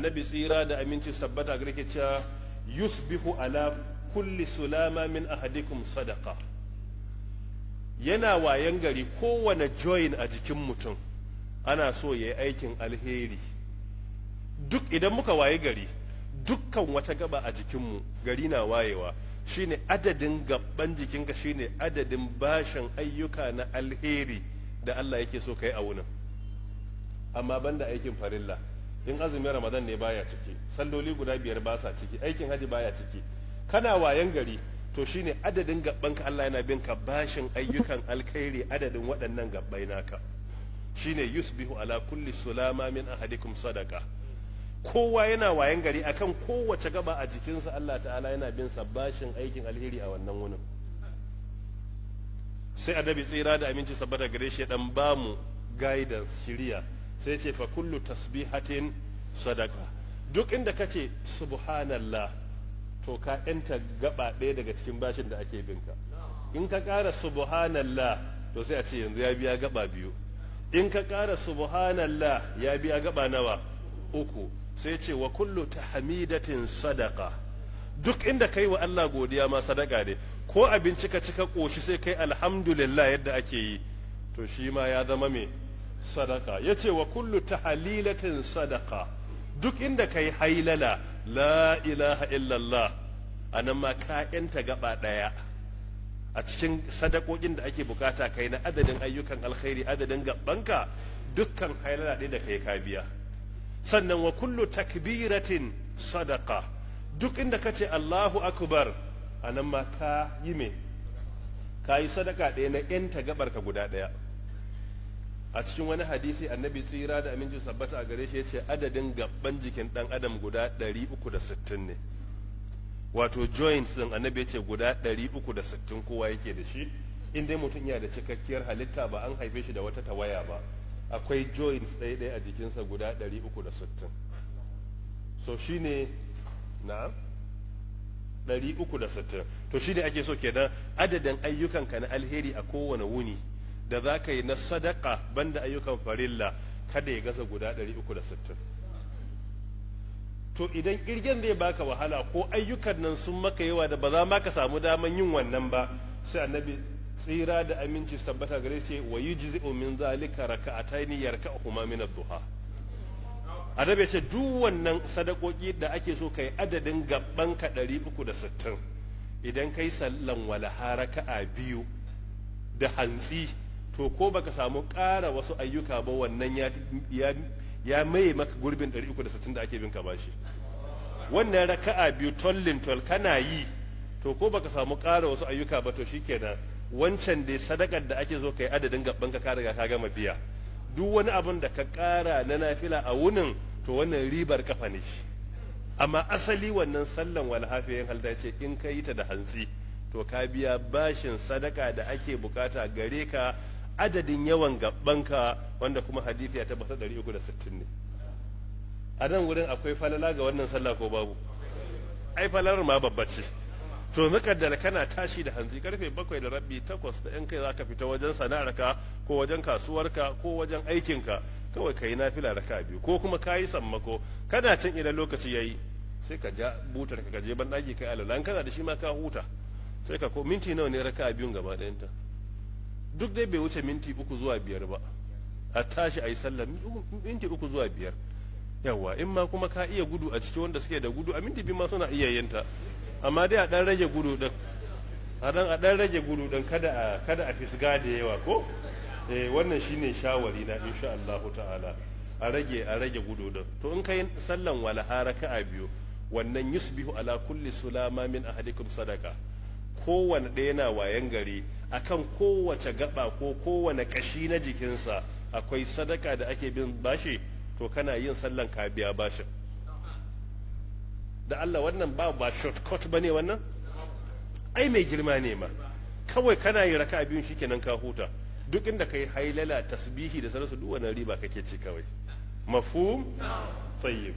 Nabi tsira da aminci sabbata gare ke cewa yusbihu ala kulli sulama min ahadikum sadaqa, yana wayan gari kowane join a jikin mutum ana so ya yi aikin alheri. Duk idan muka waye gari dukkan wata gaba a jikinmu gari na wayewa, shine adadin gaban jikinka shine adadin bashin ayyuka na alheri da Allah yake so kai a wunin. Amma banda aikin farilla, in azumin Ramadan ne baya ciki, salloli guda 5 ba sa ciki, aikin haji baya ciki. Kana wayan gari to shine adadin gabbanka Allah yana bin ka bashin ayyukan alkhairi adadin waɗannan gabbai naka. Shine yusbihu ala kulli sulama min ahadikum sadaqa. Kowa yana wayan gari akan kowace gaba a jikinsa Allah ta'ala yana bin sa bashin aikin alheri a wannan wunin. Sai annabi tsira da aminci sabbata gare shi dan bamu guidance shiriya, sai ce fa kullu tasbihatin sadaqa. Duk inda kace subhanallah to ka yanta gaba ɗaya daga cikin bashin da ake binka. In ka ƙara subhanallah to sai a ce yanzu ya biya gaba 2. In ka ƙara subhanallah ya biya gaba nawa? 3. Sai ce wa kullu tahmidatin sadaqa. Duk inda kai wa Allah godiya ma sadaka ne. Ko abinci ka cika koshi sai kai alhamdulillah yadda ake yi, to shi ma ya zama me sadaka. Yace wa kullu tahlilatin sadaqa. Duk inda kai hailala la ilaha illallah, anan ma ka yanta gaba daya a cikin sadakokin da ake bukata kai na adadin ayyukan alkhairi, adadin gabanka, dukkan hailala ɗaya da kai ka biya. Sannan wa kullu takbiratin sadaqa. Duk inda kace Allahu akbar, anan ma ka yi me ka yi sadaka ɗaya na yanta gabarka guda ɗaya. A cikin wani hadisi annabi tsira da aminci sabbata a gare shi ya ce adadin gaban jikin dan adam guda 360 ne. Wato joints din annabi ya ce guda 360 kowa yake da shi, in dai mutum yana da cikakkiyar halitta ba an haife shi da wata tawaya ba. Akwai joints ɗaya a jikinsa guda 360. So shine na 360. To shine ake so kenan adadin ayyukanka na alheri a kowane wuni da za ka yi na sadaka banda ayyukan farilla kada ya gaza guda 360. To idan kirgen zai baka wahala ko ayyukan nan sun maka yawa da ba za ma ka samu daman yin wannan ba, sai annabi tsira da aminci su tabbata gare shi wa yujzi'u min zalika raka'ataini yarka'uhuma min ad-duha. Annabi ce duk wannan sadakoki da ake so kai adadin gaban ka 360, idan kai sallan walaha raka'a 2 da hantsi, to ko baka samu ƙara wasu ayyuka ba wannan ya maye maka gurbin 360 da ake bin ka bashi. Wannan raka'a 2 tollin toll kana yi, to ko baka samu ƙara wasu ayyuka ba to shikenan wancan dai sadakar da ake so kai adadin gaban ka riga ka gama biya. Duk wani abun da ka ƙara na nafila a wunin to wannan ribar kafa ne shi. Amma asali wannan sallan walhafiyan halda ce in ka yi ta da hantsi to ka biya bashin sadaka da ake bukata gare ka adadin yawan gabanka, wanda kuma hadisi ya tabbata 360 ne. A nan wurin akwai falala ga wannan sallah ko babu? Ai falalar ma babba ce. To mukaddara kana tashi da hanzi karfe 7:30 8 da yan kai zaka fita wajen sana'arka ko wajen kasuwarka ko wajen aikinka, kawai kai nafila raka 2 ko kuma kayi sammako kana can idan lokaci yayi sai ka ja butar ka je ban daki kai alala, kana da shi ma ka huta sai ka ko minti nawa ne raka 2 gaba ɗayanta? Duk dai bai wuce minti 3 zuwa 5 ba. A tashi ayi sallah minti 3 zuwa 5. Yawa in ma kuma ka iya gudu a cikin wanda suke da gudu a minti 2 ma suna iya yinta. Amma dai a dan rage gudu din, a dan rage gudu din kada a fisga da yawa ko wannan shine shawari na insha Allah ta'ala, a rage gudu din. To in kai sallan walaha raka'a 2, wannan yusbihu ala kulli sulama min ahadikum sadaqa. Kowane ɗaya na wayan gari akan kowace gaba ko kowane kashi na jikinsa akwai sadaka da ake bin bashi, to kana yin sallan ka biya bashin. Da Allah wannan ba shortcut bane wannan? Ai mai girma ne ma. Kawai kana yi raka'a 2 shikenan ka huta. Duk inda kai hailala tasbihi da sauransu duk wannan riba kake ci kawai. Mafhum? Tayyib.